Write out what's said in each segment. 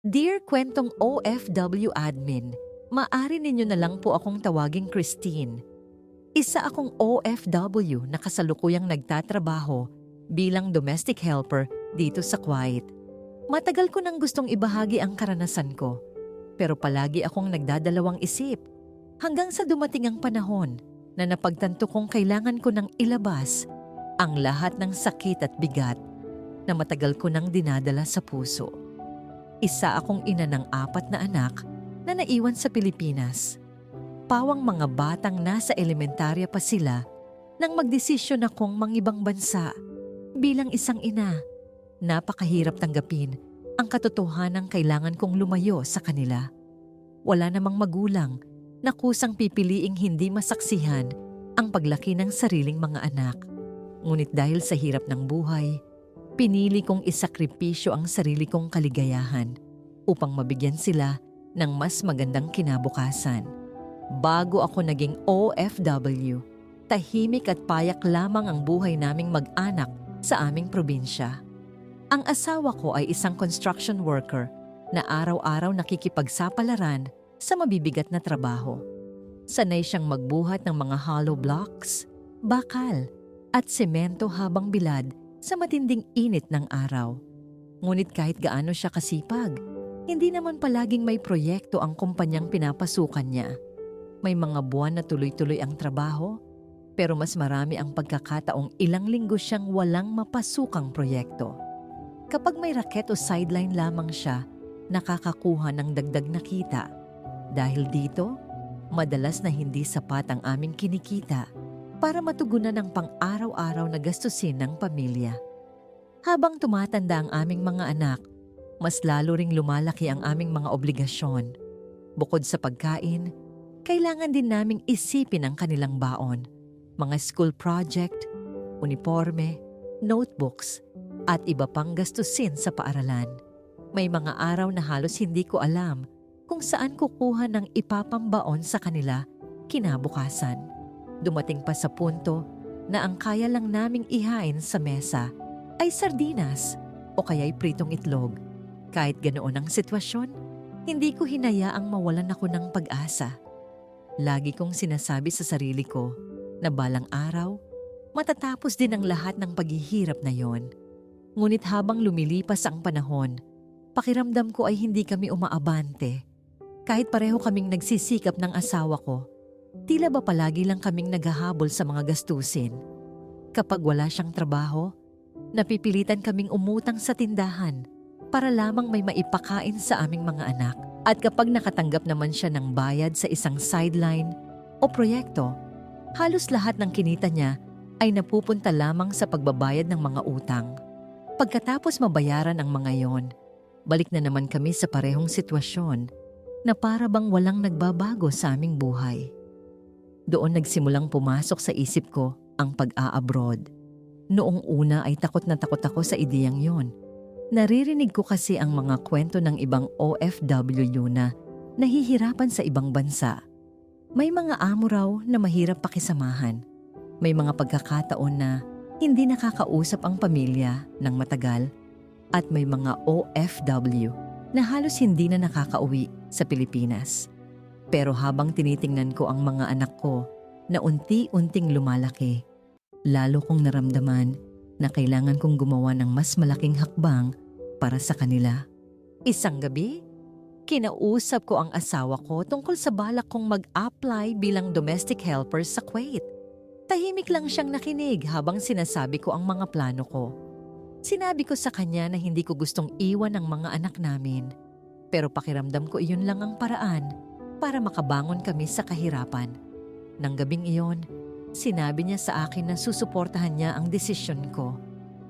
Dear Kwentong OFW Admin, maaari ninyo na lang po akong tawaging Christine. Isa akong OFW na kasalukuyang nagtatrabaho bilang domestic helper dito sa Kuwait. Matagal ko nang gustong ibahagi ang karanasan ko, pero palagi akong nagdadalawang isip hanggang sa dumating ang panahon na napagtanto kong kailangan ko nang ilabas ang lahat ng sakit at bigat na matagal ko nang dinadala sa puso. Isa akong ina ng 4 na anak na naiwan sa Pilipinas. Pawang mga batang nasa elementarya pa sila nang magdesisyon akong mangibang bansa. Bilang isang ina, napakahirap tanggapin ang katotohanan ng kailangan kong lumayo sa kanila. Wala namang magulang na kusang pipiliing hindi masaksihan ang paglaki ng sariling mga anak. Ngunit dahil sa hirap ng buhay, pinili kong isakripisyo ang sarili kong kaligayahan upang mabigyan sila ng mas magandang kinabukasan. Bago ako naging OFW, tahimik at payak lamang ang buhay naming mag-anak sa aming probinsya. Ang asawa ko ay isang construction worker na araw-araw nakikipagsapalaran sa mabibigat na trabaho. Sanay siyang magbuhat ng mga hollow blocks, bakal at semento habang bilad sa matinding init ng araw. Ngunit kahit gaano siya kasipag, hindi naman palaging may proyekto ang kumpanyang pinapasukan niya. May mga buwan na tuloy-tuloy ang trabaho, pero mas marami ang pagkakataong ilang linggo siyang walang mapasukang proyekto. Kapag may raket o sideline lamang siya, nakakakuha ng dagdag na kita. Dahil dito, madalas na hindi sapat ang aming kinikita para matugunan ang pang-araw-araw na gastusin ng pamilya. Habang tumatanda ang aming mga anak, mas lalo ring lumalaki ang aming mga obligasyon. Bukod sa pagkain, kailangan din naming isipin ang kanilang baon, mga school project, uniforme, notebooks, at iba pang gastusin sa paaralan. May mga araw na halos hindi ko alam kung saan kukuha ng ipapambaon sa kanila kinabukasan. Dumating pa sa punto na ang kaya lang naming ihain sa mesa ay sardinas o kaya'y pritong itlog. Kahit ganoon ang sitwasyon, hindi ko hinayaang mawalan ako ng pag-asa. Lagi kong sinasabi sa sarili ko na balang araw, matatapos din ang lahat ng paghihirap na yon. Ngunit habang lumilipas ang panahon, pakiramdam ko ay hindi kami umaabante. Kahit pareho kaming nagsisikap ng asawa ko, tila ba palagi lang kaming naghahabol sa mga gastusin. Kapag wala siyang trabaho, napipilitan kaming umutang sa tindahan para lamang may maipakain sa aming mga anak. At kapag nakatanggap naman siya ng bayad sa isang sideline o proyekto, halos lahat ng kinita niya ay napupunta lamang sa pagbabayad ng mga utang. Pagkatapos mabayaran ang mga yon, balik na naman kami sa parehong sitwasyon na para bang walang nagbabago sa aming buhay. Doon nagsimulang pumasok sa isip ko ang pag-a-abroad. Noong una ay takot na takot ako sa ideyang yon. Naririnig ko kasi ang mga kwento ng ibang OFW na nahihirapan sa ibang bansa. May mga amo raw na mahirap pakisamahan. May mga pagkakataon na hindi nakakausap ang pamilya ng matagal. At may mga OFW na halos hindi na nakakauwi sa Pilipinas. Pero habang tinitingnan ko ang mga anak ko na unti-unting lumalaki, lalo kong naramdaman na kailangan kong gumawa ng mas malaking hakbang para sa kanila. Isang gabi, kinausap ko ang asawa ko tungkol sa balak kong mag-apply bilang domestic helper sa Kuwait. Tahimik lang siyang nakinig habang sinasabi ko ang mga plano ko. Sinabi ko sa kanya na hindi ko gustong iwan ang mga anak namin, pero pakiramdam ko iyon lang ang paraan para makabangon kami sa kahirapan. Nang gabing iyon, sinabi niya sa akin na susuportahan niya ang desisyon ko.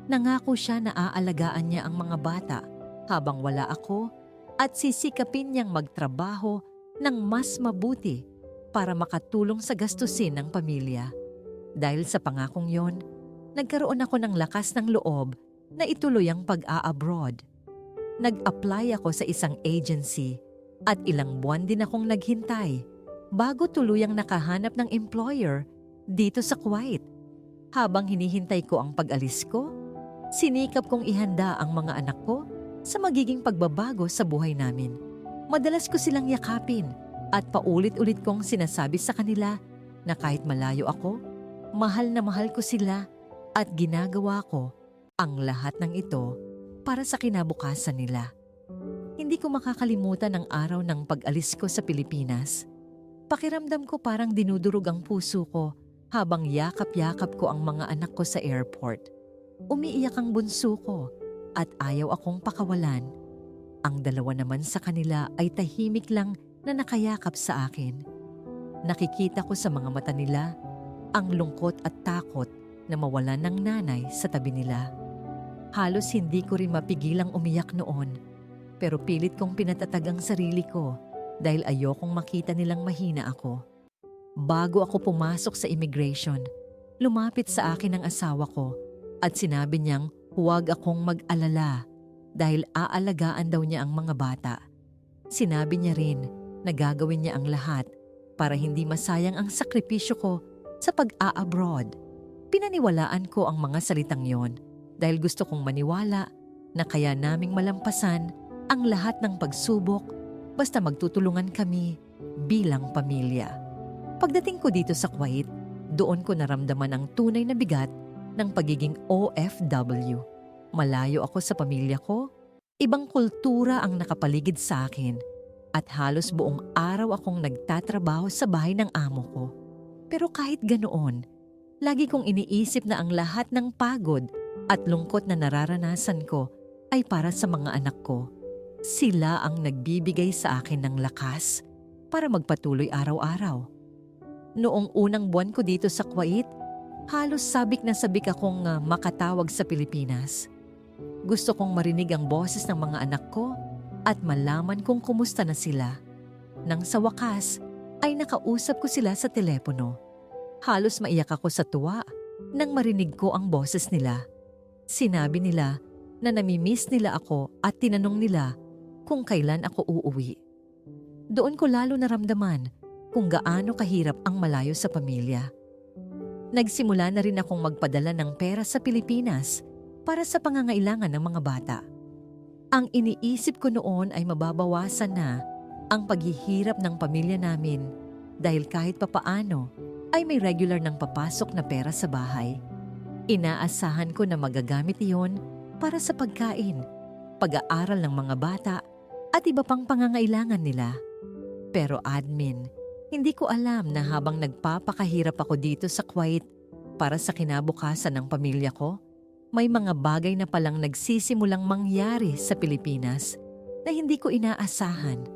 Nangako siya na aalagaan niya ang mga bata habang wala ako at sisikapin niyang magtrabaho ng mas mabuti para makatulong sa gastusin ng pamilya. Dahil sa pangakong yon, nagkaroon ako ng lakas ng loob na ituloy ang pag-a-abroad. Nag-apply ako sa isang agency at ilang buwan din akong naghintay bago tuluyang nakahanap ng employer dito sa Kuwait. Habang hinihintay ko ang pag-alis ko, sinikap kong ihanda ang mga anak ko sa magiging pagbabago sa buhay namin. Madalas ko silang yakapin at paulit-ulit kong sinasabi sa kanila na kahit malayo ako, mahal na mahal ko sila at ginagawa ko ang lahat ng ito para sa kinabukasan nila. Hindi ko makakalimutan ang araw ng pag-alis ko sa Pilipinas. Pakiramdam ko parang dinudurog ang puso ko habang yakap-yakap ko ang mga anak ko sa airport. Umiiyak ang bunso ko at ayaw akong pakawalan. Ang dalawa naman sa kanila ay tahimik lang na nakayakap sa akin. Nakikita ko sa mga mata nila ang lungkot at takot na mawalan ng nanay sa tabi nila. Halos hindi ko rin mapigilang umiyak noon, pero pilit kong pinatatag ang sarili ko dahil ayokong makita nilang mahina ako. Bago ako pumasok sa immigration, lumapit sa akin ang asawa ko at sinabi niyang huwag akong mag-alala dahil aalagaan daw niya ang mga bata. Sinabi niya rin na gagawin niya ang lahat para hindi masayang ang sakripisyo ko sa pag-a-abroad. Pinaniwalaan ko ang mga salitang yon dahil gusto kong maniwala na kaya naming malampasan ang lahat ng pagsubok basta magtutulungan kami bilang pamilya. Pagdating ko dito sa Kuwait, doon ko naramdaman ang tunay na bigat ng pagiging OFW. Malayo ako sa pamilya ko, ibang kultura ang nakapaligid sa akin at halos buong araw akong nagtatrabaho sa bahay ng amo ko. Pero kahit ganoon, lagi kong iniisip na ang lahat ng pagod at lungkot na nararanasan ko ay para sa mga anak ko. Sila ang nagbibigay sa akin ng lakas para magpatuloy araw-araw. Noong unang buwan ko dito sa Kuwait, halos sabik na sabik akong makatawag sa Pilipinas. Gusto kong marinig ang boses ng mga anak ko at malaman kung kumusta na sila. Nang sa wakas ay nakausap ko sila sa telepono. Halos maiyak ako sa tuwa nang marinig ko ang boses nila. Sinabi nila na namimiss nila ako at tinanong nila kung kailan ako uuwi. Doon ko lalo naramdaman kung gaano kahirap ang malayo sa pamilya. Nagsimula na rin akong magpadala ng pera sa Pilipinas para sa pangangailangan ng mga bata. Ang iniisip ko noon ay mababawasan na ang paghihirap ng pamilya namin dahil kahit papaano ay may regular ng papasok na pera sa bahay. Inaasahan ko na magagamit iyon para sa pagkain, pag-aaral ng mga bata at iba pang pangangailangan nila. Pero admin, hindi ko alam na habang nagpapakahirap ako dito sa Kuwait para sa kinabukasan ng pamilya ko, may mga bagay na palang nagsisimulang mangyari sa Pilipinas na hindi ko inaasahan.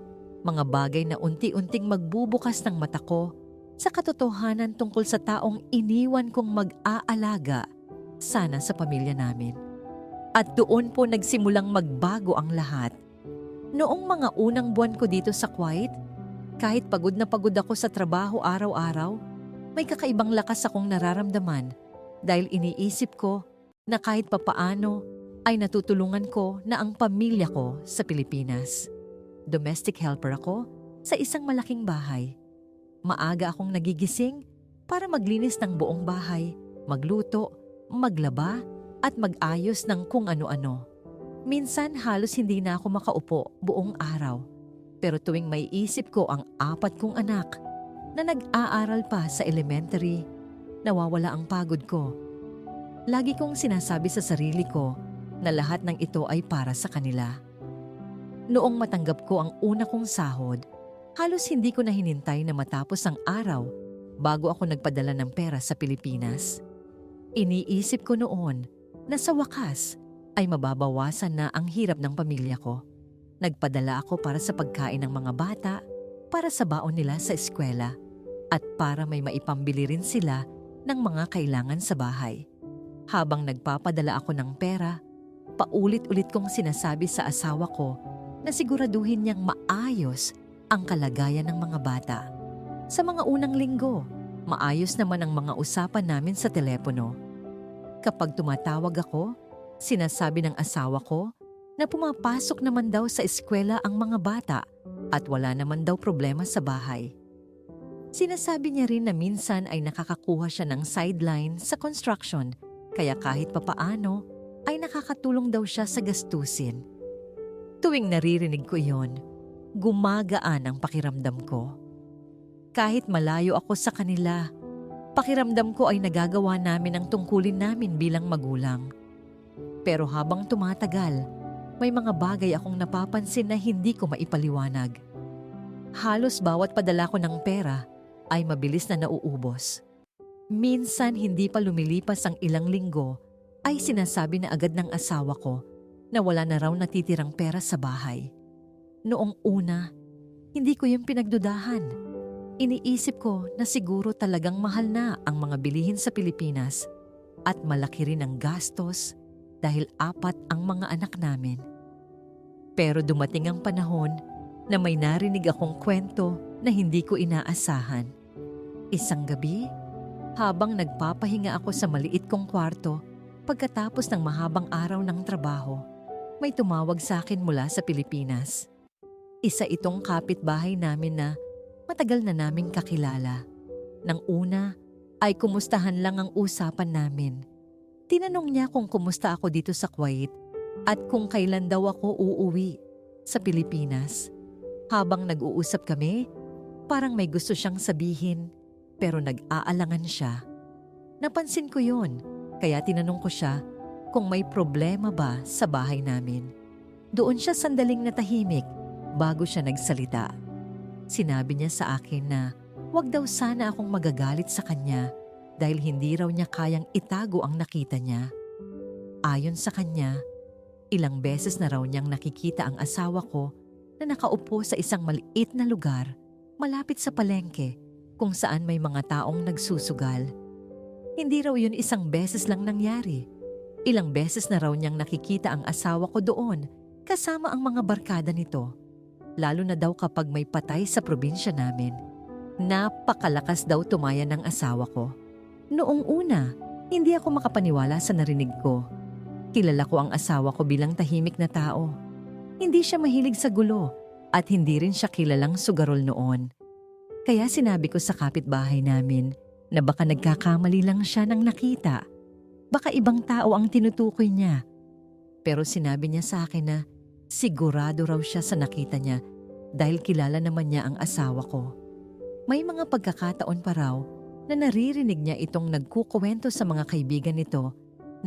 Mga bagay na unti-unting magbubukas ng mata ko sa katotohanan tungkol sa taong iniwan kong mag-aalaga sana sa pamilya namin. At doon po nagsimulang magbago ang lahat. Noong mga unang buwan ko dito sa Kuwait, kahit pagod na pagod ako sa trabaho araw-araw, may kakaibang lakas akong nararamdaman dahil iniisip ko na kahit papaano ay natutulungan ko na ang pamilya ko sa Pilipinas. Domestic helper ako sa isang malaking bahay. Maaga akong nagigising para maglinis ng buong bahay, magluto, maglaba at mag-ayos ng kung ano-ano. Minsan halos hindi na ako makaupo buong araw. Pero tuwing may isip ko ang 4 kong anak na nag-aaral pa sa elementary, nawawala ang pagod ko. Lagi kong sinasabi sa sarili ko na lahat ng ito ay para sa kanila. Noong matanggap ko ang una kong sahod, halos hindi ko na hinintay na matapos ang araw bago ako nagpadala ng pera sa Pilipinas. Iniisip ko noon na sa wakas ay mababawasan na ang hirap ng pamilya ko. Nagpadala ako para sa pagkain ng mga bata, para sa baon nila sa eskwela, at para may maipambili rin sila ng mga kailangan sa bahay. Habang nagpapadala ako ng pera, paulit-ulit kong sinasabi sa asawa ko na siguraduhin niyang maayos ang kalagayan ng mga bata. Sa mga unang linggo, maayos naman ang mga usapan namin sa telepono. Kapag tumatawag ako, sinasabi ng asawa ko na pumapasok naman daw sa eskwela ang mga bata at wala naman daw problema sa bahay. Sinasabi niya rin na minsan ay nakakakuha siya ng sideline sa construction kaya kahit papaano ay nakakatulong daw siya sa gastusin. Tuwing naririnig ko iyon, gumagaan ang pakiramdam ko. Kahit malayo ako sa kanila, pakiramdam ko ay nagagawa namin ang tungkulin namin bilang magulang. Pero habang tumatagal, may mga bagay akong napapansin na hindi ko maipaliwanag. Halos bawat padala ko ng pera ay mabilis na nauubos. Minsan hindi pa lumilipas ang ilang linggo ay sinasabi na agad ng asawa ko na wala na raw natitirang pera sa bahay. Noong una, hindi ko yung pinagdudahan. Iniisip ko na siguro talagang mahal na ang mga bilihin sa Pilipinas at malaki rin ang gastos dahil 4 ang mga anak namin. Pero dumating ang panahon na may narinig akong kwento na hindi ko inaasahan. Isang gabi, habang nagpapahinga ako sa maliit kong kwarto pagkatapos ng mahabang araw ng trabaho, may tumawag sa akin mula sa Pilipinas. Isa itong kapitbahay namin na matagal na naming kakilala. Nang una ay kumustahan lang ang usapan namin. Tinanong niya kung kumusta ako dito sa Kuwait at kung kailan daw ako uuwi sa Pilipinas. Habang nag-uusap kami, parang may gusto siyang sabihin pero nag-aalangan siya. Napansin ko yon, kaya tinanong ko siya kung may problema ba sa bahay namin. Doon siya sandaling natahimik bago siya nagsalita. Sinabi niya sa akin na wag daw sana akong magagalit sa kanya dahil hindi raw niya kayang itago ang nakita niya. Ayon sa kanya, ilang beses na raw niyang nakikita ang asawa ko na nakaupo sa isang maliit na lugar malapit sa palengke kung saan may mga taong nagsusugal. Hindi raw yun isang beses lang nangyari. Ilang beses na raw niyang nakikita ang asawa ko doon kasama ang mga barkada nito. Lalo na daw kapag may patay sa probinsya namin. Napakalakas daw tumaya ng asawa ko. Noong una, hindi ako makapaniwala sa narinig ko. Kilala ko ang asawa ko bilang tahimik na tao. Hindi siya mahilig sa gulo at hindi rin siya kilalang sugarol noon. Kaya sinabi ko sa kapitbahay namin na baka nagkakamali lang siya ng nakita. Baka ibang tao ang tinutukoy niya. Pero sinabi niya sa akin na sigurado raw siya sa nakita niya dahil kilala naman niya ang asawa ko. May mga pagkakataon pa raw na naririnig niya itong nagkukuwento sa mga kaibigan nito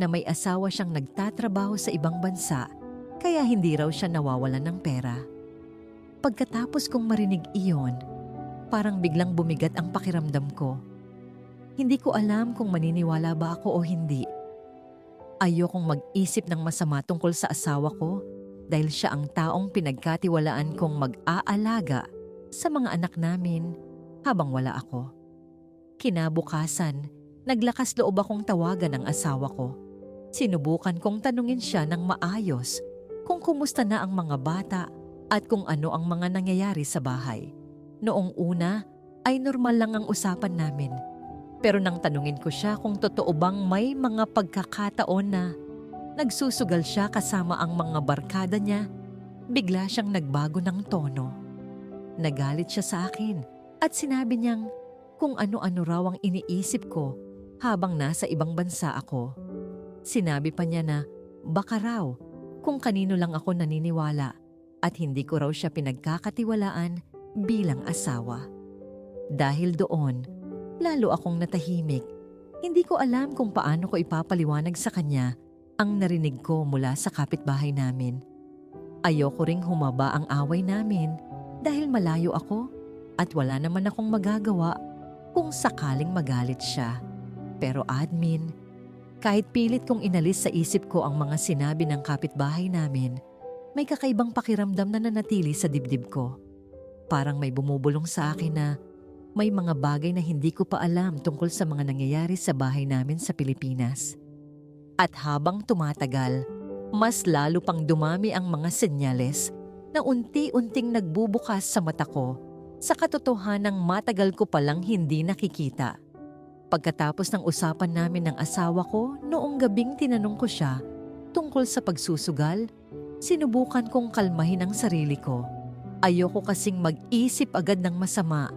na may asawa siyang nagtatrabaho sa ibang bansa kaya hindi raw siya nawawalan ng pera. Pagkatapos kong marinig iyon, parang biglang bumigat ang pakiramdam ko. Hindi ko alam kung maniniwala ba ako o hindi. Ayokong mag-isip ng masama tungkol sa asawa ko dahil siya ang taong pinagkatiwalaan kong mag-aalaga sa mga anak namin habang wala ako. Kinabukasan, naglakas loob akong tawagan ang asawa ko. Sinubukan kong tanungin siya ng maayos kung kumusta na ang mga bata at kung ano ang mga nangyayari sa bahay. Noong una ay normal lang ang usapan namin. Pero nang tanungin ko siya kung totoo bang may mga pagkakataon na nagsusugal siya kasama ang mga barkada niya, bigla siyang nagbago ng tono. Nagalit siya sa akin at sinabi niyang kung ano-ano raw ang iniisip ko habang nasa ibang bansa ako. Sinabi pa niya na baka raw kung kanino lang ako naniniwala at hindi ko raw siya pinagkakatiwalaan bilang asawa. Dahil doon, lalo akong natahimik. Hindi ko alam kung paano ko ipapaliwanag sa kanya ang narinig ko mula sa kapitbahay namin. Ayoko ring humaba ang away namin dahil malayo ako at wala naman akong magagawa kung sakaling magalit siya. Pero admin, kahit pilit kong inalis sa isip ko ang mga sinabi ng kapitbahay namin, may kakaibang pakiramdam na nanatili sa dibdib ko. Parang may bumubulong sa akin na may mga bagay na hindi ko pa alam tungkol sa mga nangyayari sa bahay namin sa Pilipinas. At habang tumatagal, mas lalo pang dumami ang mga senyales na unti-unting nagbubukas sa mata ko sa katotohanang matagal ko palang hindi nakikita. Pagkatapos ng usapan namin ng asawa ko, noong gabing tinanong ko siya tungkol sa pagsusugal, sinubukan kong kalmahin ang sarili ko. Ayoko kasing mag-isip agad ng masama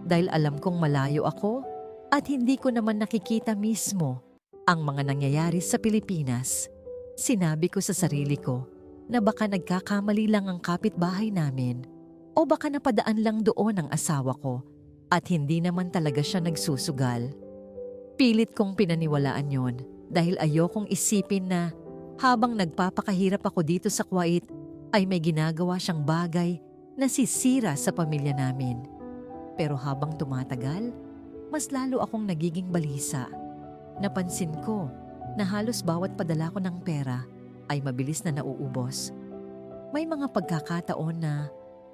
dahil alam kong malayo ako at hindi ko naman nakikita mismo ang mga nangyayari sa Pilipinas. Sinabi ko sa sarili ko, na baka nagkakamali lang ang kapitbahay namin o baka napadaan lang doon ang asawa ko at hindi naman talaga siya nagsusugal. Pilit kong pinaniwalaan yon dahil ayokong isipin na habang nagpapakahirap ako dito sa Kuwait ay may ginagawa siyang bagay na sisira sa pamilya namin. Pero habang tumatagal, mas lalo akong nagiging balisa. Napansin ko na halos bawat padala ko ng pera ay mabilis na nauubos. May mga pagkakataon na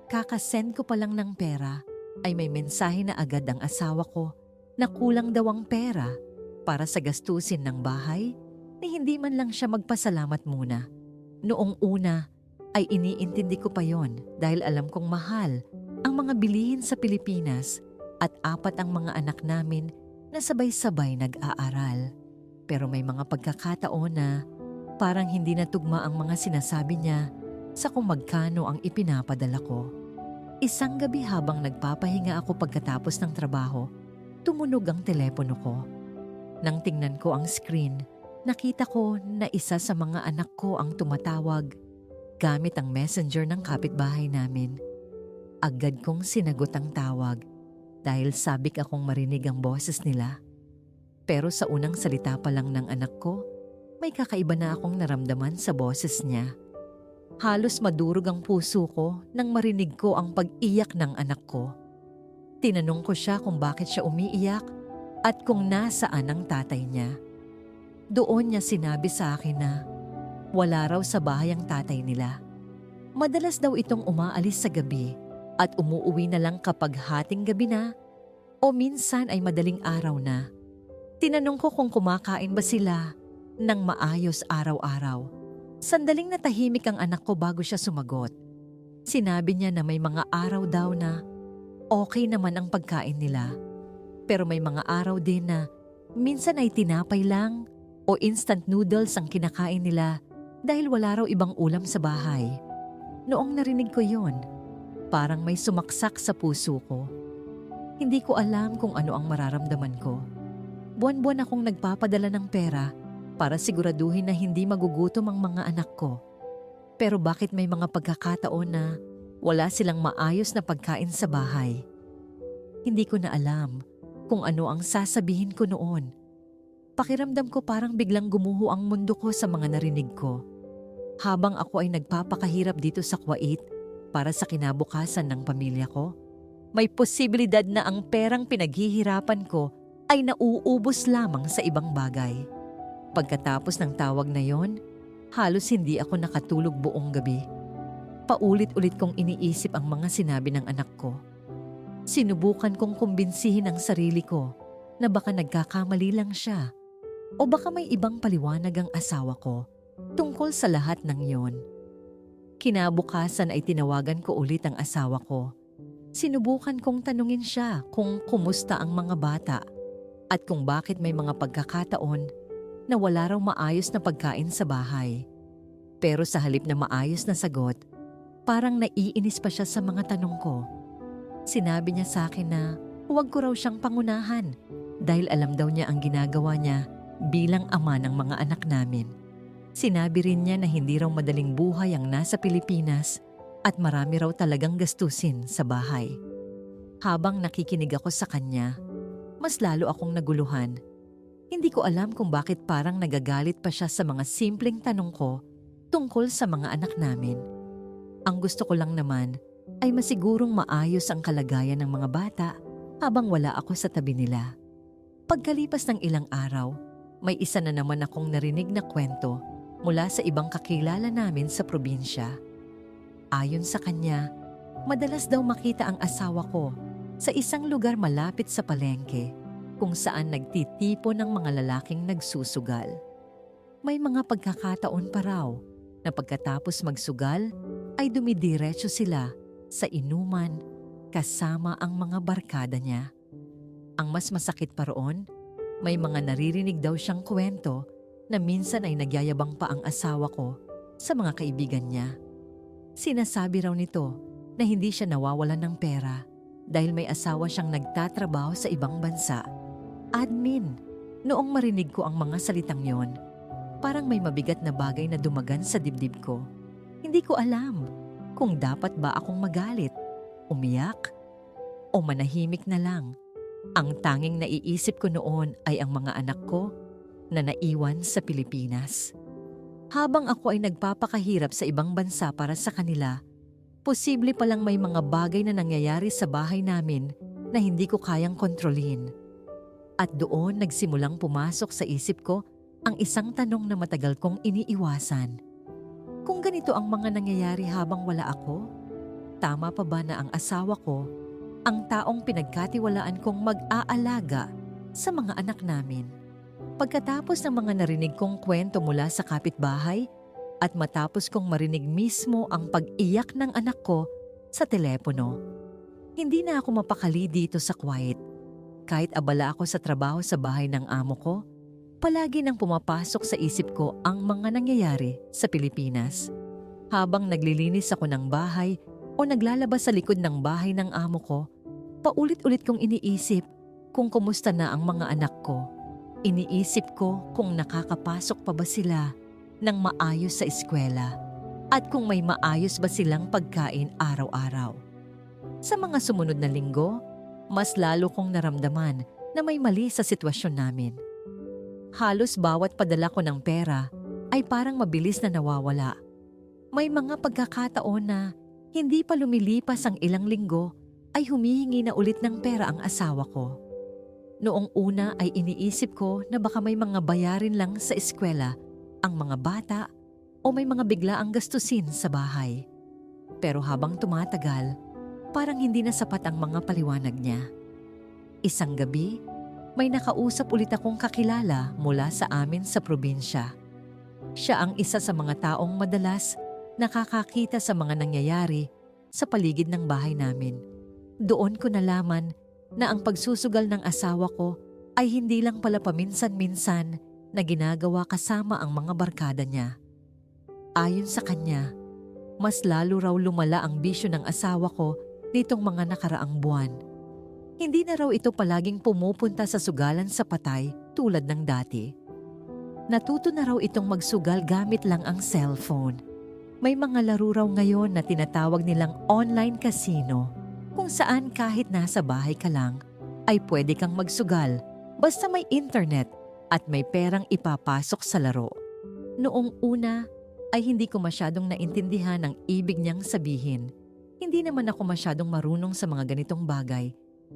kakasend ko pa lang ng pera ay may mensahe na agad ang asawa ko na kulang daw ang pera para sa gastusin ng bahay ni hindi man lang siya magpasalamat muna. Noong una ay iniintindi ko pa yon dahil alam kong mahal ang mga bilihin sa Pilipinas at 4 ang mga anak namin na sabay-sabay nag-aaral. Pero may mga pagkakataon na parang hindi natugma ang mga sinasabi niya sa kung magkano ang ipinapadala ko. Isang gabi habang nagpapahinga ako pagkatapos ng trabaho, tumunog ang telepono ko. Nang tingnan ko ang screen, nakita ko na isa sa mga anak ko ang tumatawag gamit ang messenger ng kapitbahay namin. Agad kong sinagot ang tawag dahil sabik akong marinig ang boses nila. Pero sa unang salita pa lang ng anak ko, may kakaiba na akong naramdaman sa boses niya. Halos madurog ang puso ko nang marinig ko ang pag-iyak ng anak ko. Tinanong ko siya kung bakit siya umiiyak at kung nasaan ang tatay niya. Doon niya sinabi sa akin na wala raw sa bahay ang tatay nila. Madalas daw itong umaalis sa gabi at umuuwi na lang kapag hating gabi na o minsan ay madaling araw na. Tinanong ko kung kumakain ba sila ng maayos araw-araw. Sandaling natahimik ang anak ko bago siya sumagot. Sinabi niya na may mga araw daw na okay naman ang pagkain nila. Pero may mga araw din na minsan ay tinapay lang o instant noodles ang kinakain nila dahil wala raw ibang ulam sa bahay. Noong narinig ko yon, parang may sumaksak sa puso ko. Hindi ko alam kung ano ang mararamdaman ko. Buwan-buwan akong nagpapadala ng pera para siguraduhin na hindi magugutom ang mga anak ko. Pero bakit may mga pagkakataon na wala silang maayos na pagkain sa bahay? Hindi ko na alam kung ano ang sasabihin ko noon. Pakiramdam ko parang biglang gumuho ang mundo ko sa mga narinig ko. Habang ako ay nagpapakahirap dito sa Kuwait para sa kinabukasan ng pamilya ko, may posibilidad na ang perang pinaghihirapan ko ay nauubos lamang sa ibang bagay. Pagkatapos ng tawag na yon, halos hindi ako nakatulog buong gabi. Paulit-ulit kong iniisip ang mga sinabi ng anak ko. Sinubukan kong kumbinsihin ang sarili ko na baka nagkakamali lang siya o baka may ibang paliwanag ang asawa ko tungkol sa lahat ng yon. Kinabukasan ay tinawagan ko ulit ang asawa ko. Sinubukan kong tanungin siya kung kumusta ang mga bata at kung bakit may mga pagkakataon na wala raw maayos na pagkain sa bahay. Pero sa halip na maayos na sagot, parang naiinis pa siya sa mga tanong ko. Sinabi niya sa akin na huwag ko raw siyang pangunahan dahil alam daw niya ang ginagawa niya bilang ama ng mga anak namin. Sinabi rin niya na hindi raw madaling buhay ang nasa Pilipinas at marami raw talagang gastusin sa bahay. Habang nakikinig ako sa kanya, mas lalo akong naguluhan. Hindi ko alam kung bakit parang nagagalit pa siya sa mga simpleng tanong ko tungkol sa mga anak namin. Ang gusto ko lang naman ay masigurong maayos ang kalagayan ng mga bata habang wala ako sa tabi nila. Pagkalipas ng ilang araw, may isa na naman akong narinig na kwento mula sa ibang kakilala namin sa probinsya. Ayon sa kanya, madalas daw makita ang asawa ko sa isang lugar malapit sa palengke kung saan nagtitipon ng mga lalaking nagsusugal. May mga pagkakataon pa raw na pagkatapos magsugal ay dumidiretso sila sa inuman kasama ang mga barkada niya. Ang mas masakit pa roon, may mga naririnig daw siyang kwento na minsan ay nagyayabang pa ang asawa ko sa mga kaibigan niya. Sinasabi raw nito na hindi siya nawawalan ng pera dahil may asawa siyang nagtatrabaho sa ibang bansa. Admin, noong marinig ko ang mga salitang yon, parang may mabigat na bagay na dumagan sa dibdib ko. Hindi ko alam kung dapat ba akong magalit, umiyak, o manahimik na lang. Ang tanging naiisip ko noon ay ang mga anak ko na naiwan sa Pilipinas. Habang ako ay nagpapakahirap sa ibang bansa para sa kanila, posible palang may mga bagay na nangyayari sa bahay namin na hindi ko kayang kontrolin. At doon nagsimulang pumasok sa isip ko ang isang tanong na matagal kong iniiwasan. Kung ganito ang mga nangyayari habang wala ako, tama pa ba na ang asawa ko ang taong pinagkatiwalaan kong mag-aalaga sa mga anak namin? Pagkatapos ng mga narinig kong kwento mula sa kapitbahay at matapos kong marinig mismo ang pag-iyak ng anak ko sa telepono, hindi na ako mapakali dito sa Kuwait. Kahit abala ako sa trabaho sa bahay ng amo ko, palagi nang pumapasok sa isip ko ang mga nangyayari sa Pilipinas. Habang naglilinis ako ng bahay o naglalabas sa likod ng bahay ng amo ko, paulit-ulit kong iniisip kung kumusta na ang mga anak ko. Iniisip ko kung nakakapasok pa ba sila ng maayos sa eskwela at kung may maayos ba silang pagkain araw-araw. Sa mga sumunod na linggo, mas lalo kong naramdaman na may mali sa sitwasyon namin. Halos bawat padala ko ng pera ay parang mabilis na nawawala. May mga pagkakataon na hindi pa lumilipas ang ilang linggo ay humihingi na ulit ng pera ang asawa ko. Noong una ay iniisip ko na baka may mga bayarin lang sa eskwela ang mga bata o may mga biglaang gastusin sa bahay. Pero habang tumatagal, parang hindi na sapat ang mga paliwanag niya. Isang gabi, may nakausap ulit akong kakilala mula sa amin sa probinsya. Siya ang isa sa mga taong madalas nakakakita sa mga nangyayari sa paligid ng bahay namin. Doon ko nalaman na ang pagsusugal ng asawa ko ay hindi lang pala paminsan-minsan na ginagawa kasama ang mga barkada niya. Ayon sa kanya, mas lalo raw lumala ang bisyo ng asawa ko nitong mga nakaraang buwan. Hindi na raw ito palaging pumupunta sa sugalan sa patay tulad ng dati. Natuto na raw itong magsugal gamit lang ang cellphone. May mga laro raw ngayon na tinatawag nilang online casino, kung saan kahit nasa bahay ka lang ay pwede kang magsugal basta may internet at may perang ipapasok sa laro. Noong una ay hindi ko masyadong naintindihan ang ibig niyang sabihin. Hindi naman ako masyadong marunong sa mga ganitong bagay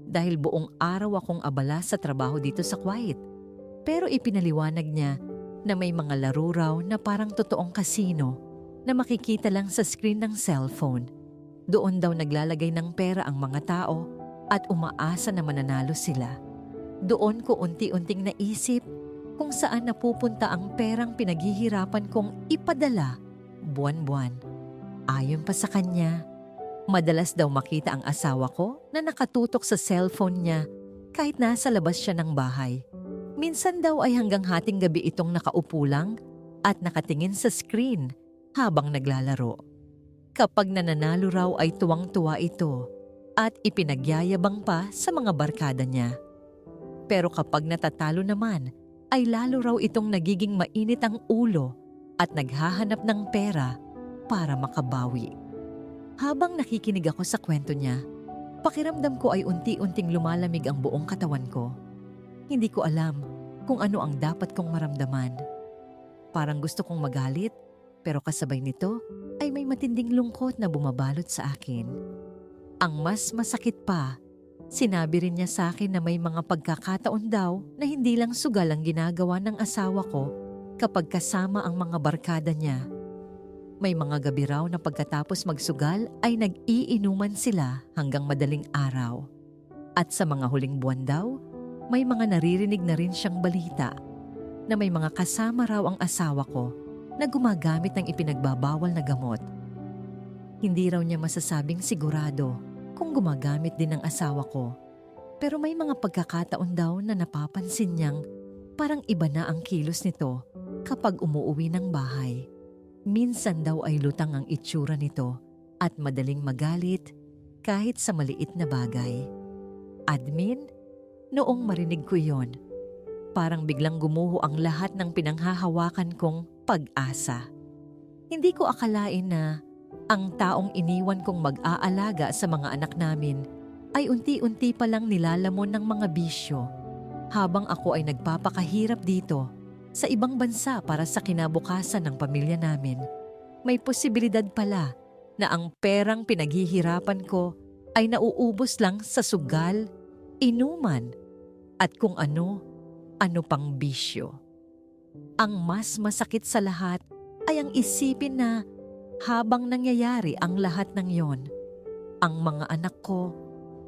dahil buong araw akong abala sa trabaho dito sa Kuwait. Pero ipinaliwanag niya na may mga laro raw na parang totoong kasino na makikita lang sa screen ng cellphone. Doon daw naglalagay ng pera ang mga tao at umaasa na mananalo sila. Doon ko unti-unting naisip kung saan napupunta ang perang pinaghihirapan kong ipadala buwan-buwan. Ayon pa sa kanya, madalas daw makita ang asawa ko na nakatutok sa cellphone niya kahit nasa labas siya ng bahay. Minsan daw ay hanggang hating gabi itong nakaupo lang at nakatingin sa screen habang naglalaro. Kapag nananalo raw ay tuwang-tuwa ito at ipinagyayabang pa sa mga barkada niya. Pero kapag natatalo naman, ay lalo raw itong nagiging mainit ang ulo at naghahanap ng pera para makabawi. Habang nakikinig ako sa kwento niya, pakiramdam ko ay unti-unting lumalamig ang buong katawan ko. Hindi ko alam kung ano ang dapat kong maramdaman. Parang gusto kong magalit, pero kasabay nito ay may matinding lungkot na bumabalot sa akin. Ang mas masakit pa, sinabi rin niya sa akin na may mga pagkakataon daw na hindi lang sugal ang ginagawa ng asawa ko kapag kasama ang mga barkada niya. May mga gabi raw na pagkatapos magsugal ay nag-iinuman sila hanggang madaling araw. At sa mga huling buwan daw, may mga naririnig na rin siyang balita na may mga kasama raw ang asawa ko na gumagamit ng ipinagbabawal na gamot. Hindi raw niya masasabing sigurado kung gumagamit din ng asawa ko. Pero may mga pagkakataon daw na napapansin niyang parang iba na ang kilos nito kapag umuuwi ng bahay. Minsan daw ay lutang ang itsura nito at madaling magalit kahit sa maliit na bagay. Admin, noong marinig ko yon, parang biglang gumuho ang lahat ng pinanghahawakan kong pag-asa. Hindi ko akalain na ang taong iniwan kong mag-aalaga sa mga anak namin ay unti-unti palang nilalamon ng mga bisyo habang ako ay nagpapakahirap dito sa ibang bansa para sa kinabukasan ng pamilya namin. May posibilidad pala na ang perang pinaghihirapan ko ay nauubos lang sa sugal, inuman, at kung ano pang bisyo. Ang mas masakit sa lahat ay ang isipin na habang nangyayari ang lahat ng yon, ang mga anak ko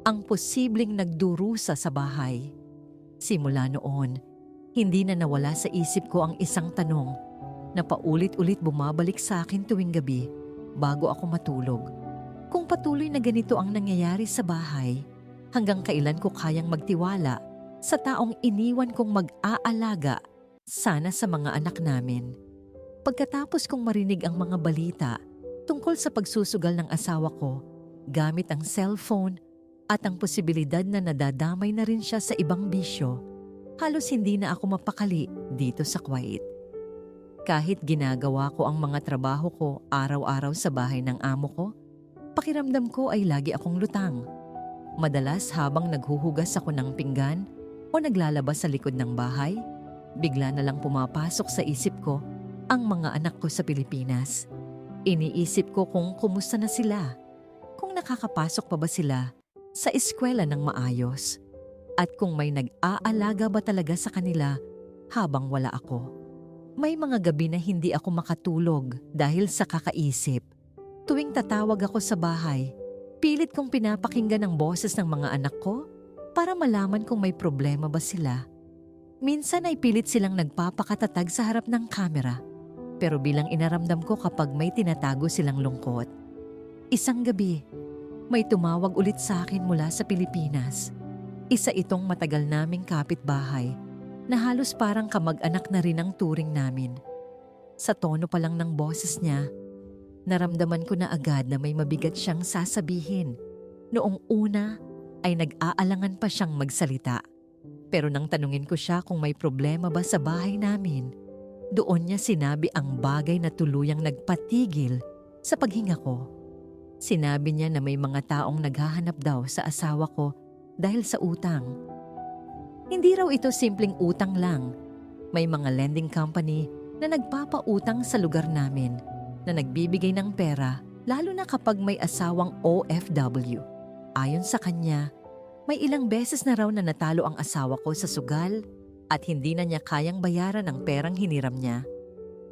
ang posibleng nagdurusa sa bahay. Simula noon, hindi na nawala sa isip ko ang isang tanong na paulit-ulit bumabalik sa akin tuwing gabi bago ako matulog. Kung patuloy na ganito ang nangyayari sa bahay, hanggang kailan ko kayang magtiwala sa taong iniwan kong mag-aalaga sana sa mga anak namin? Pagkatapos kong marinig ang mga balita tungkol sa pagsusugal ng asawa ko gamit ang cellphone at ang posibilidad na nadadamay na rin siya sa ibang bisyo, halos hindi na ako mapakali dito sa Kuwait. Kahit ginagawa ko ang mga trabaho ko araw-araw sa bahay ng amo ko, pakiramdam ko ay lagi akong lutang. Madalas habang naghuhugas ako ng pinggan o naglalabas sa likod ng bahay, bigla na lang pumapasok sa isip ko ang mga anak ko sa Pilipinas. Iniisip ko kung kumusta na sila, kung nakakapasok pa ba sila sa eskwela ng maayos, at kung may nag-aalaga ba talaga sa kanila habang wala ako. May mga gabi na hindi ako makatulog dahil sa kakaisip. Tuwing tatawag ako sa bahay, pilit kong pinapakinggan ang boses ng mga anak ko para malaman kung may problema ba sila. Minsan ay pilit silang nagpapakatatag sa harap ng kamera, pero bilang inaramdam ko kapag may tinatago silang lungkot. Isang gabi, may tumawag ulit sa akin mula sa Pilipinas. Isa itong matagal naming kapitbahay na halos parang kamag-anak na rin ang turing namin. Sa tono pa lang ng boses niya, naramdaman ko na agad na may mabigat siyang sasabihin. Noong una ay nag-aalangan pa siyang magsalita. Pero nang tanungin ko siya kung may problema ba sa bahay namin, doon niya sinabi ang bagay na tuluyang nagpatigil sa paghinga ko. Sinabi niya na may mga taong naghahanap daw sa asawa ko dahil sa utang. Hindi raw ito simpleng utang lang. May mga lending company na nagpapautang sa lugar namin na nagbibigay ng pera lalo na kapag may asawang OFW. Ayon sa kanya, may ilang beses na raw na natalo ang asawa ko sa sugal at hindi na niya kayang bayaran ang perang hiniram niya.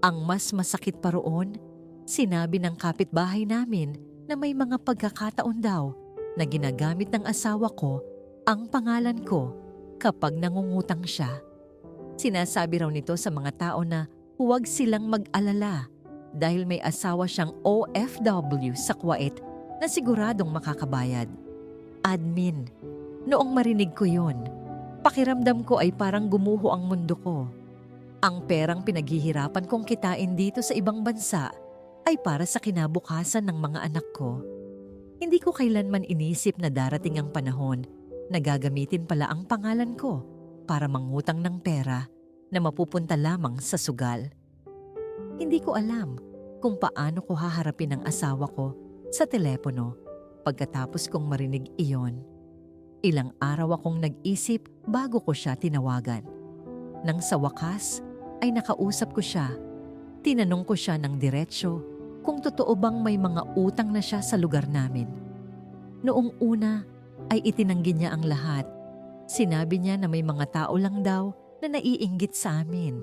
Ang mas masakit pa roon, sinabi ng kapitbahay namin na may mga pagkakataon daw na ginagamit ng asawa ko ang pangalan ko kapag nangungutang siya. Sinasabi raw nito sa mga tao na huwag silang mag-alala dahil may asawa siyang OFW sa Kuwait na siguradong makakabayad. Admin, noong marinig ko yun, pakiramdam ko ay parang gumuho ang mundo ko. Ang perang pinaghihirapan kong kitain dito sa ibang bansa ay para sa kinabukasan ng mga anak ko. Hindi ko kailanman inisip na darating ang panahon na gagamitin pala ang pangalan ko para mangutang ng pera na mapupunta lamang sa sugal. Hindi ko alam kung paano ko haharapin ang asawa ko sa telepono pagkatapos kong marinig iyon. Ilang araw akong nag-isip bago ko siya tinawagan. Nang sa wakas ay nakausap ko siya. Tinanong ko siya ng diretsyo kung totoo bang may mga utang na siya sa lugar namin. Noong una ay itinanggi niya ang lahat. Sinabi niya na may mga tao lang daw na naiinggit sa amin,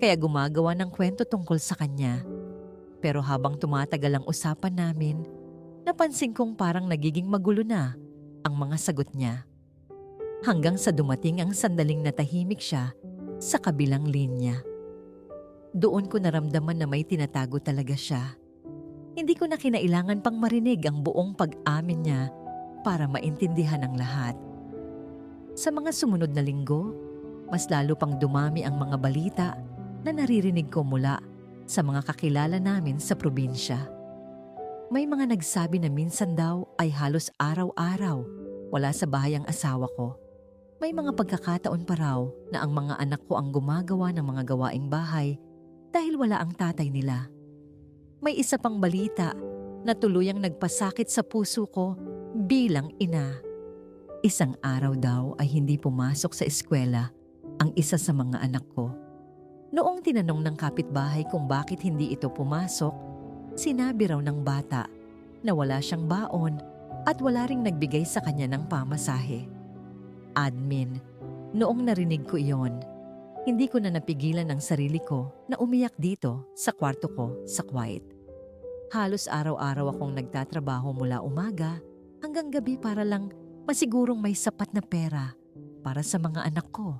kaya gumagawa ng kwento tungkol sa kanya. Pero habang tumatagal ang usapan namin, napansin kong parang nagiging magulo na ang mga sagot niya. Hanggang sa dumating ang sandaling natahimik siya sa kabilang linya. Doon ko naramdaman na may tinatago talaga siya. Hindi ko na kinailangan pang marinig ang buong pag-amin niya para maintindihan ang lahat. Sa mga sumunod na linggo, mas lalo pang dumami ang mga balita na naririnig ko mula sa mga kakilala namin sa probinsya. May mga nagsabi na minsan daw ay halos araw-araw wala sa bahay ang asawa ko. May mga pagkakataon pa raw na ang mga anak ko ang gumagawa ng mga gawaing bahay dahil wala ang tatay nila. may isa pang balita na tuluyang nagpasakit sa puso ko bilang ina. Isang araw daw ay hindi pumasok sa eskwela ang isa sa mga anak ko. Noong tinanong ng kapitbahay kung bakit hindi ito pumasok, sinabi raw ng bata na wala siyang baon at wala ring nagbigay sa kanya ng pamasahe. Admin, noong narinig ko iyon, hindi ko na napigilan ang sarili ko na umiyak dito sa kwarto ko sa quiet. Halos araw-araw akong nagtatrabaho mula umaga hanggang gabi para lang masigurong may sapat na pera para sa mga anak ko.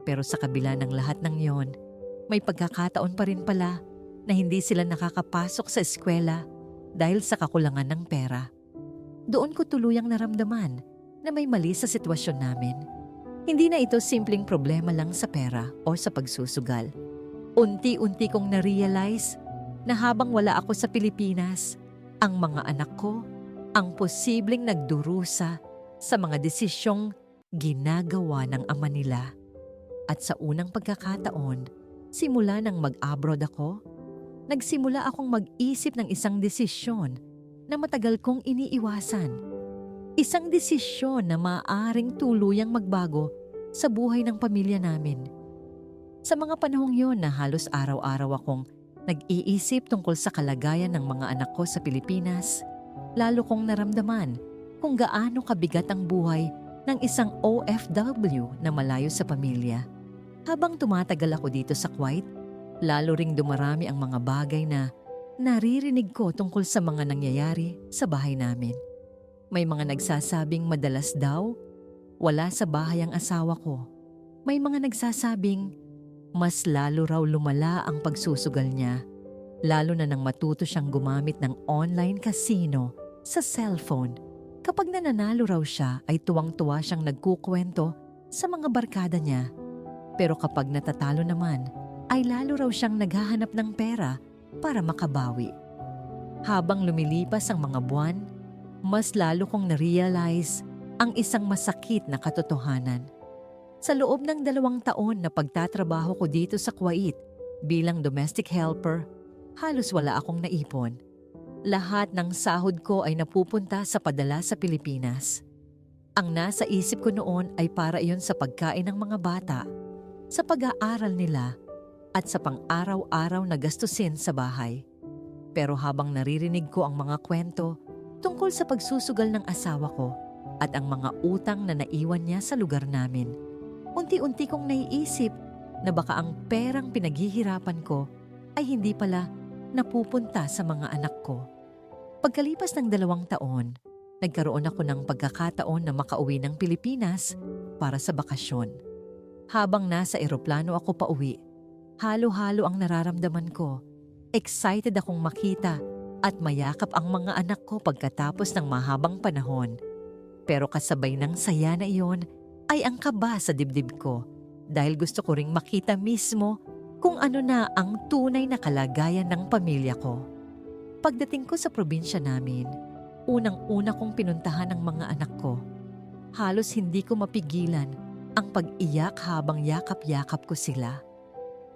Pero sa kabila ng lahat ng yon, may pagkakataon pa rin pala na hindi sila nakakapasok sa eskwela dahil sa kakulangan ng pera. Doon ko tuluyang naramdaman na may mali sa sitwasyon namin. Hindi na ito simpleng problema lang sa pera o sa pagsusugal. Unti-unti kong na-realize na habang wala ako sa Pilipinas, ang mga anak ko ang posibleng nagdurusa sa mga desisyong ginagawa ng ama nila. At sa unang pagkakataon, simula nang mag-abroad ako, nagsimula akong mag-isip ng isang desisyon na matagal kong iniiwasan. Isang desisyon na maaaring tuluyang magbago sa buhay ng pamilya namin. Sa mga panahong yon na halos araw-araw akong nag-iisip tungkol sa kalagayan ng mga anak ko sa Pilipinas, lalo kong naramdaman kung gaano kabigat ang buhay ng isang OFW na malayo sa pamilya. Habang tumatagal ako dito sa Kuwait, lalo ring dumarami ang mga bagay na naririnig ko tungkol sa mga nangyayari sa bahay namin. May mga nagsasabing madalas daw wala sa bahay ang asawa ko. May mga nagsasabing mas lalo raw lumala ang pagsusugal niya, lalo na nang matuto siyang gumamit ng online casino sa cellphone. Kapag nananalo raw siya ay tuwang-tuwa siyang nagkukwento sa mga barkada niya. Pero kapag natatalo naman ay lalo raw siyang naghahanap ng pera para makabawi. Habang lumilipas ang mga buwan, mas lalo kong na-realize ang isang masakit na katotohanan. Sa loob ng 2 taon na pagtatrabaho ko dito sa Kuwait bilang domestic helper, halos wala akong naipon. Lahat ng sahod ko ay napupunta sa padala sa Pilipinas. Ang nasa isip ko noon ay para iyon sa pagkain ng mga bata, sa pag-aaral nila, at sa pang-araw-araw na gastusin sa bahay. Pero habang naririnig ko ang mga kwento tungkol sa pagsusugal ng asawa ko at ang mga utang na naiwan niya sa lugar namin, unti-unti kong naiisip na baka ang perang pinaghihirapan ko ay hindi pala napupunta sa mga anak ko. Pagkalipas ng 2 taon, nagkaroon ako ng pagkakataon na makauwi ng Pilipinas para sa bakasyon. Habang nasa eroplano ako pauwi, halo-halo ang nararamdaman ko. Excited akong makita at mayakap ang mga anak ko pagkatapos ng mahabang panahon. Pero kasabay ng saya na iyon ay ang kaba sa dibdib ko dahil gusto ko ring makita mismo kung ano na ang tunay na kalagayan ng pamilya ko. Pagdating ko sa probinsya namin, unang-una kong pinuntahan ang mga anak ko. Halos hindi ko mapigilan ang pag-iyak habang yakap-yakap ko sila.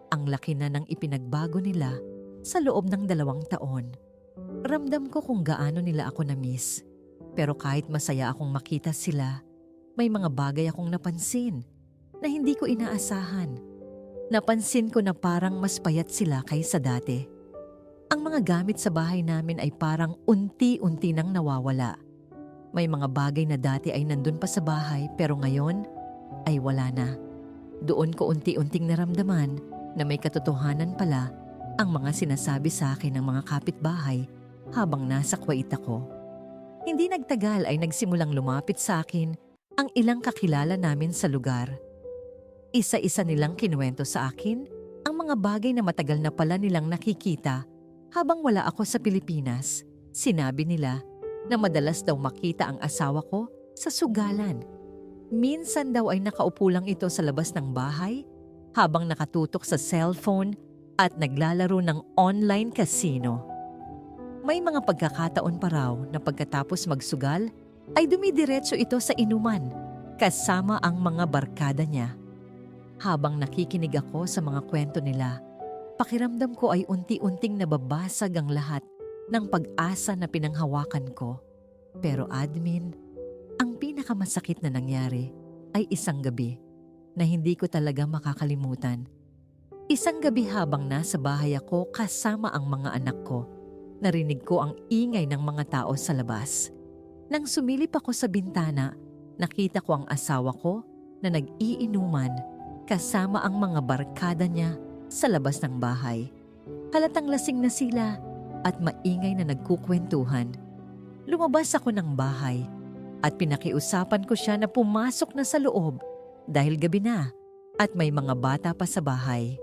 Ang laki na ng ipinagbago nila sa loob ng 2 taon. Ramdam ko kung gaano nila ako na-miss. Pero kahit masaya akong makita sila, may mga bagay akong napansin na hindi ko inaasahan. Napansin ko na parang mas payat sila kaysa dati. Ang mga gamit sa bahay namin ay parang unti-unti nang nawawala. May mga bagay na dati ay nandun pa sa bahay pero ngayon ay wala na. Doon ko unti-unting naramdaman na may katotohanan pala ang mga sinasabi sa akin ng mga kapitbahay habang nasa Kuwait ako. Hindi nagtagal ay nagsimulang lumapit sa akin ang ilang kakilala namin sa lugar. Isa-isa nilang kinuwento sa akin ang mga bagay na matagal na pala nilang nakikita habang wala ako sa Pilipinas. Sinabi nila na madalas daw makita ang asawa ko sa sugalan. Minsan daw ay nakaupo lang ito sa labas ng bahay habang nakatutok sa cellphone at naglalaro ng online casino. May mga pagkakataon pa raw na pagkatapos magsugal ay dumidiretso ito sa inuman kasama ang mga barkada niya. Habang nakikinig ako sa mga kwento nila, Pakiramdam ko ay unti-unting nababasag ang lahat ng pag-asa na pinanghawakan ko. Pero admin, ang pinakamasakit na nangyari ay isang gabi na hindi ko talaga makakalimutan. Isang gabi habang nasa bahay ako kasama ang mga anak ko, narinig ko ang ingay ng mga tao sa labas. Nang sumilip ako sa bintana, nakita ko ang asawa ko na nag-iinuman kasama ang mga barkada niya sa labas ng bahay. Halatang lasing na sila at maingay na nagkukwentuhan. Lumabas ako ng bahay at pinakiusapan ko siya na pumasok na sa loob dahil gabi na at may mga bata pa sa bahay.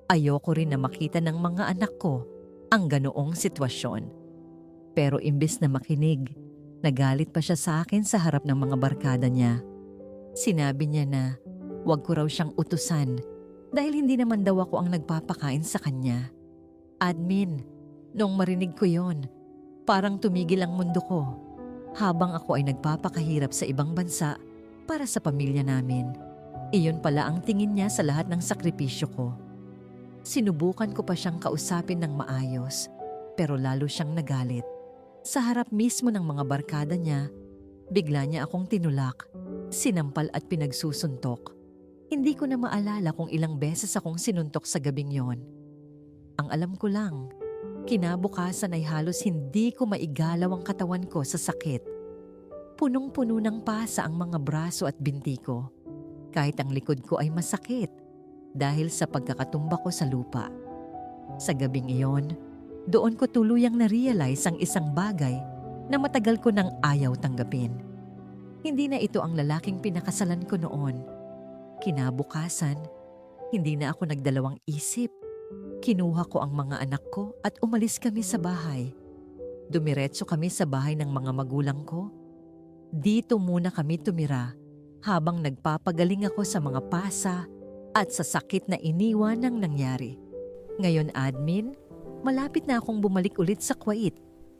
Ayoko rin na makita ng mga anak ko ang ganoong sitwasyon. Pero imbes na makinig, nagalit pa siya sa akin sa harap ng mga barkada niya. Sinabi niya na wag ko raw siyang utusan dahil hindi naman daw ako ang nagpapakain sa kanya. Admin, nung marinig ko yon, parang tumigil ang mundo ko habang ako ay nagpapakahirap sa ibang bansa para sa pamilya namin. Iyon pala ang tingin niya sa lahat ng sakripisyo ko. Sinubukan ko pa siyang kausapin ng maayos, pero lalo siyang nagalit. Sa harap mismo ng mga barkada niya, bigla niya akong tinulak, sinampal at pinagsusuntok. Hindi ko na maalala kung ilang beses akong sinuntok sa gabing yon. Ang alam ko lang, kinabukasan ay halos hindi ko maigalaw ang katawan ko sa sakit. Punong-puno ng pasa ang mga braso at binti ko, kahit ang likod ko ay masakit dahil sa pagkakatumba ko sa lupa. Sa gabing iyon, doon ko tuluyang na-realize ang isang bagay na matagal ko nang ayaw tanggapin. Hindi na ito ang lalaking pinakasalan ko noon. Kinabukasan, hindi na ako nagdalawang isip. Kinuha ko ang mga anak ko at umalis kami sa bahay. Dumiretso kami sa bahay ng mga magulang ko. Dito muna kami tumira habang nagpapagaling ako sa mga pasa at sa sakit na iniwan ng nangyari. Ngayon admin, malapit na akong bumalik ulit sa Kuwait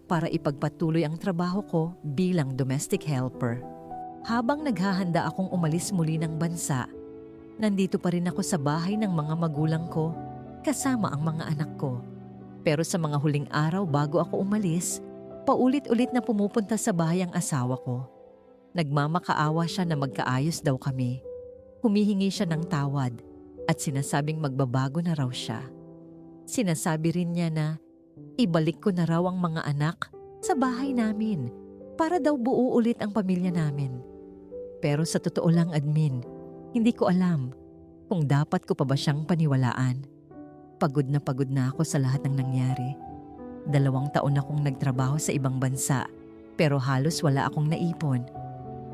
para ipagpatuloy ang trabaho ko bilang domestic helper. Habang naghahanda akong umalis muli ng bansa, nandito pa rin ako sa bahay ng mga magulang ko kasama ang mga anak ko. Pero sa mga huling araw bago ako umalis, paulit-ulit na pumupunta sa bahay ang asawa ko. Nagmamakaawa siya na magkaayos daw kami. Humihingi siya ng tawad at sinasabing magbabago na raw siya. Sinasabi rin niya na ibalik ko na raw ang mga anak sa bahay namin para daw buo ulit ang pamilya namin. Pero sa totoo lang admin, hindi ko alam kung dapat ko pa ba siyang paniwalaan. Pagod na ako sa lahat ng nangyari. 2 taon akong nagtrabaho sa ibang bansa pero halos wala akong naipon.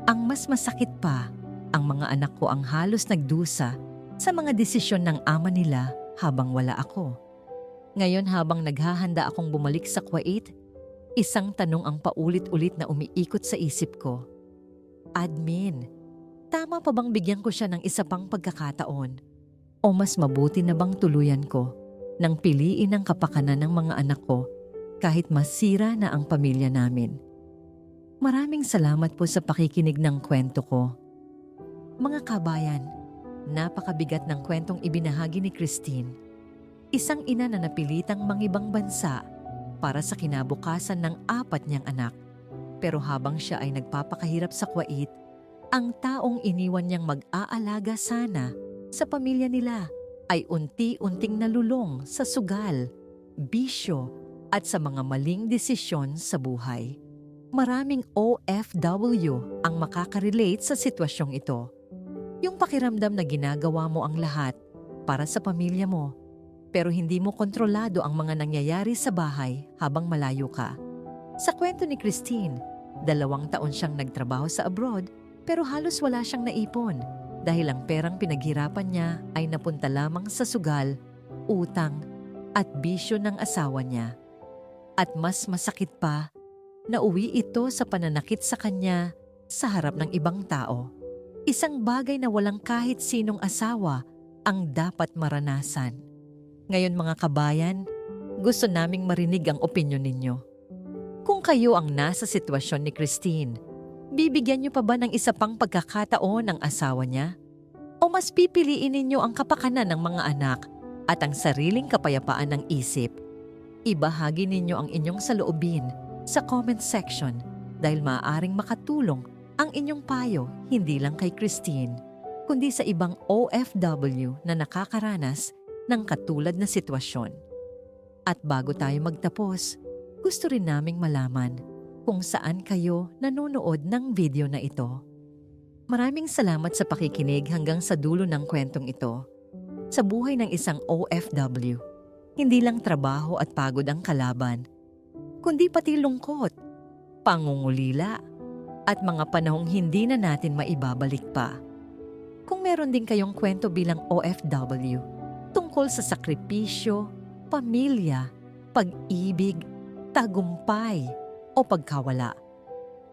Ang mas masakit pa, ang mga anak ko ang halos nagdusa sa mga desisyon ng ama nila habang wala ako. Ngayon habang naghahanda akong bumalik sa Kuwait, isang tanong ang paulit-ulit na umiikot sa isip ko. Admin, tama pa bang bigyan ko siya ng isa pang pagkakataon? O mas mabuti na bang tuluyan ko nang piliin ang kapakanan ng mga anak ko kahit masira na ang pamilya namin? Maraming salamat po sa pakikinig ng kwento ko. Mga kabayan, napakabigat ng kwentong ibinahagi ni Christine. Isang ina na napilitang mangibang bansa para sa kinabukasan ng 4 niyang anak. Pero habang siya ay nagpapakahirap sa Kuwait, ang taong iniwan niyang mag-aalaga sana sa pamilya nila ay unti-unting nalulong sa sugal, bisyo at sa mga maling desisyon sa buhay. Maraming OFW ang makaka-relate sa sitwasyong ito. Yung pakiramdam na ginagawa mo ang lahat para sa pamilya mo, pero hindi mo kontrolado ang mga nangyayari sa bahay habang malayo ka. Sa kwento ni Christine, 2 taon siyang nagtrabaho sa abroad pero halos wala siyang naipon dahil ang perang pinaghirapan niya ay napunta lamang sa sugal, utang at bisyo ng asawa niya. At mas masakit pa, nauwi ito sa pananakit sa kanya sa harap ng ibang tao. Isang bagay na walang kahit sinong asawa ang dapat maranasan. Ngayon mga kabayan, gusto naming marinig ang opinyon ninyo. Kung kayo ang nasa sitwasyon ni Christine, bibigyan niyo pa ba ng isa pang pagkakataon ang asawa niya? O mas pipiliin ninyo ang kapakanan ng mga anak at ang sariling kapayapaan ng isip. Ibahagi ninyo ang inyong saloobin sa comment section dahil maaaring makatulong ang inyong payo hindi lang kay Christine, kundi sa ibang OFW na nakakaranas ng katulad na sitwasyon. At bago tayo magtapos, gusto rin naming malaman kung saan kayo nanonood ng video na ito. Maraming salamat sa pakikinig hanggang sa dulo ng kwentong ito. Sa buhay ng isang OFW, hindi lang trabaho at pagod ang kalaban, kundi pati lungkot, pangungulila, at mga panahong hindi na natin maibabalik pa. Kung meron din kayong kwento bilang OFW tungkol sa sakripisyo, pamilya, pag-ibig, tagumpay, o pagkawala,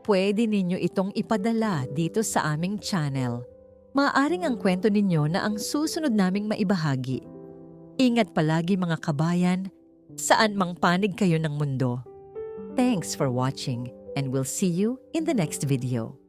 pwede ninyo itong ipadala dito sa aming channel. Maaaring ang kwento ninyo na ang susunod naming maibahagi. Ingat palagi mga kabayan, saan mang panig kayo ng mundo. Thanks for watching and we'll see you in the next video.